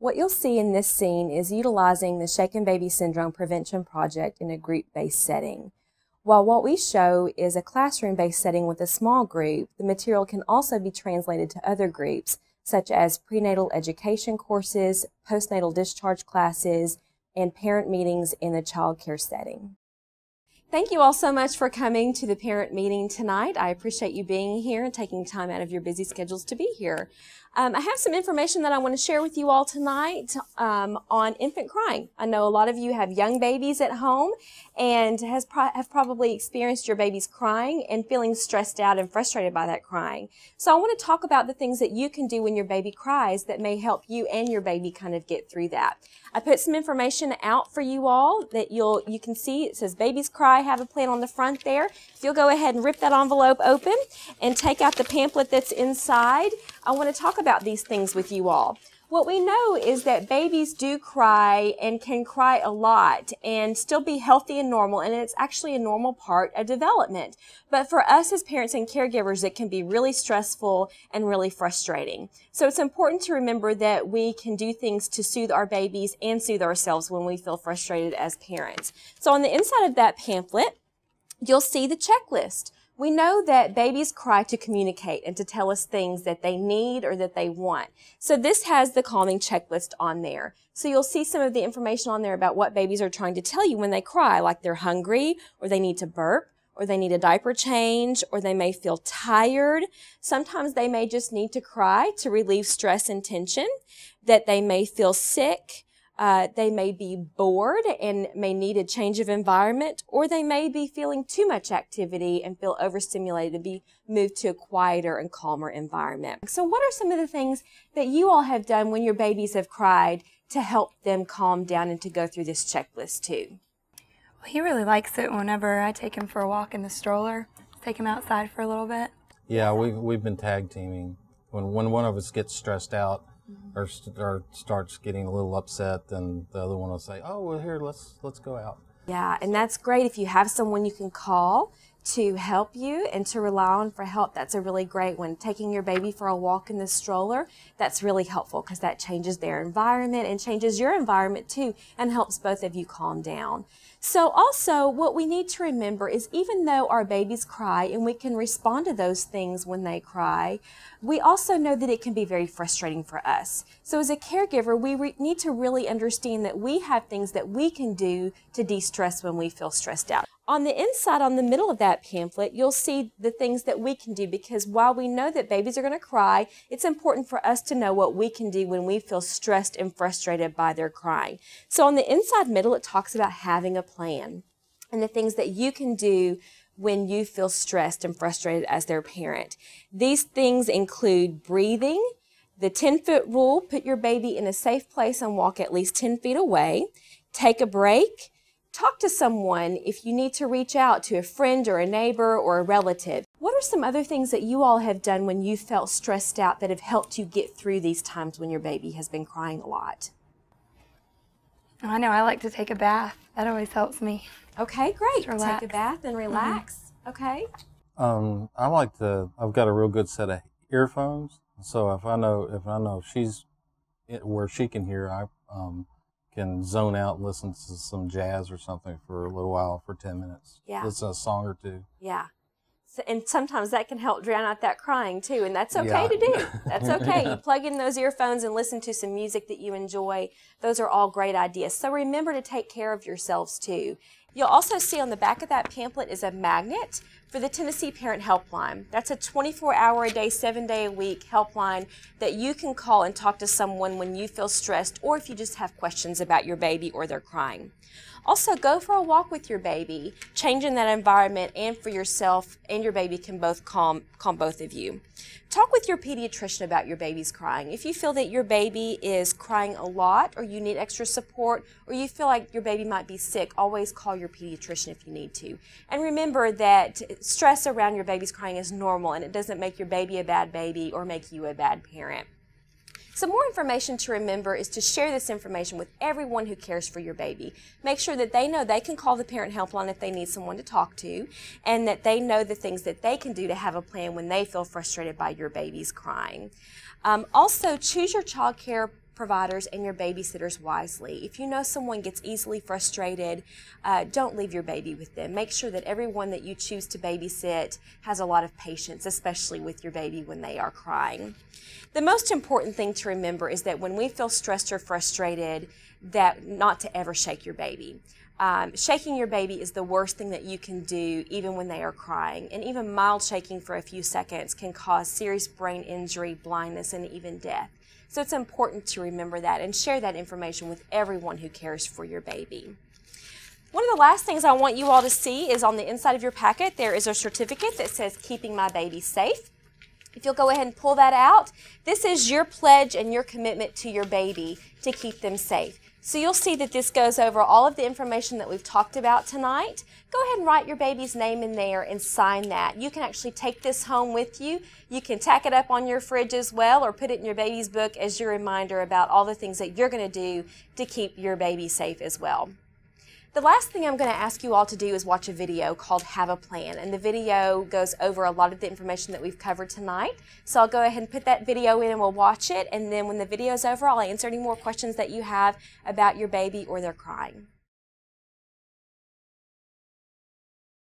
What you'll see in this scene is utilizing the Shaken Baby Syndrome Prevention Project in a group-based setting. While what we show is a classroom-based setting with a small group, the material can also be translated to other groups, such as prenatal education courses, postnatal discharge classes, and parent meetings in a child care setting. Thank you all so much for coming to the parent meeting tonight. I appreciate you being here and taking time out of your busy schedules to be here. I have some information that I want to share with you all tonight on infant crying. I know a lot of you have young babies at home and have probably experienced your babies crying and feeling stressed out and frustrated by that crying. So I want to talk about the things that you can do when your baby cries that may help you and your baby kind of get through that. I put some information out for you all that you can see. It says Babies Cry, Have a Plan on the front there. If you'll go ahead and rip that envelope open and take out the pamphlet that's inside, I want to talk about these things with you all. What we know is that babies do cry and can cry a lot and still be healthy and normal, and it's actually a normal part of development. But for us as parents and caregivers, it can be really stressful and really frustrating. So it's important to remember that we can do things to soothe our babies and soothe ourselves when we feel frustrated as parents. So on the inside of that pamphlet, you'll see the checklist. We know that babies cry to communicate and to tell us things that they need or that they want. So this has the calming checklist on there. So you'll see some of the information on there about what babies are trying to tell you when they cry, like they're hungry, or they need to burp, or they need a diaper change, or they may feel tired. Sometimes they may just need to cry to relieve stress and tension, that they may feel sick. They may be bored and may need a change of environment, or they may be feeling too much activity and feel overstimulated to be moved to a quieter and calmer environment. So what are some of the things that you all have done when your babies have cried to help them calm down and to go through this checklist too? Well, he really likes it whenever I take him for a walk in the stroller, take him outside for a little bit. Yeah, we've been tag teaming. When one of us gets stressed out, or starts getting a little upset, then the other one will say, "Oh, well, here, let's go out." Yeah, and that's great if you have someone you can call to help you and to rely on for help. That's a really great one. Taking your baby for a walk in the stroller, that's really helpful because that changes their environment and changes your environment too and helps both of you calm down. So also what we need to remember is even though our babies cry and we can respond to those things when they cry, we also know that it can be very frustrating for us. So as a caregiver, we need to really understand that we have things that we can do to de-stress when we feel stressed out. On the inside, on the middle of that pamphlet, you'll see the things that we can do because while we know that babies are going to cry, it's important for us to know what we can do when we feel stressed and frustrated by their crying. So on the inside middle, it talks about having a plan and the things that you can do when you feel stressed and frustrated as their parent. These things include breathing, the 10-foot rule, put your baby in a safe place and walk at least 10 feet away, take a break, talk to someone if you need to reach out to a friend or a neighbor or a relative. What are some other things that you all have done when you felt stressed out that have helped you get through these times when your baby has been crying a lot? I know I like to take a bath. That always helps me. Okay, great. Relax. Take a bath and relax. Okay. I've got a real good set of earphones, so if I know she's where she can hear, I can zone out and listen to some jazz or something for a little while, for 10 minutes. Yeah. Listen to a song or two. Yeah. So, and sometimes that can help drown out that crying too, and that's okay to do. That's okay. You plug in those earphones and listen to some music that you enjoy. Those are all great ideas. So remember to take care of yourselves too. You'll also see on the back of that pamphlet is a magnet for the Tennessee Parent Helpline. That's a 24-hour-a-day, 7-day-a-week helpline that you can call and talk to someone when you feel stressed or if you just have questions about your baby or they're crying. Also, go for a walk with your baby. Changing that environment and for yourself and your baby can both calm both of you. Talk with your pediatrician about your baby's crying. If you feel that your baby is crying a lot or you need extra support or you feel like your baby might be sick, always call your pediatrician if you need to. And remember that stress around your baby's crying is normal and it doesn't make your baby a bad baby or make you a bad parent. Some more information to remember is to share this information with everyone who cares for your baby. Make sure that they know they can call the Parent Helpline if they need someone to talk to, and that they know the things that they can do to have a plan when they feel frustrated by your baby's crying. Also, choose your child care providers and your babysitters wisely. If you know someone gets easily frustrated, don't leave your baby with them. Make sure that everyone that you choose to babysit has a lot of patience, especially with your baby when they are crying. The most important thing to remember is that when we feel stressed or frustrated, that not to ever shake your baby. Shaking your baby is the worst thing that you can do even when they are crying, and even mild shaking for a few seconds can cause serious brain injury, blindness, and even death. So it's important to remember that and share that information with everyone who cares for your baby. One of the last things I want you all to see is on the inside of your packet there is a certificate that says Keeping My Baby Safe. If you'll go ahead and pull that out, this is your pledge and your commitment to your baby to keep them safe. So you'll see that this goes over all of the information that we've talked about tonight. Go ahead and write your baby's name in there and sign that. You can actually take this home with you. You can tack it up on your fridge as well, or put it in your baby's book as your reminder about all the things that you're going to do to keep your baby safe as well. The last thing I'm going to ask you all to do is watch a video called Have a Plan, and the video goes over a lot of the information that we've covered tonight. So I'll go ahead and put that video in and we'll watch it, and then when the video is over, I'll answer any more questions that you have about your baby or their crying.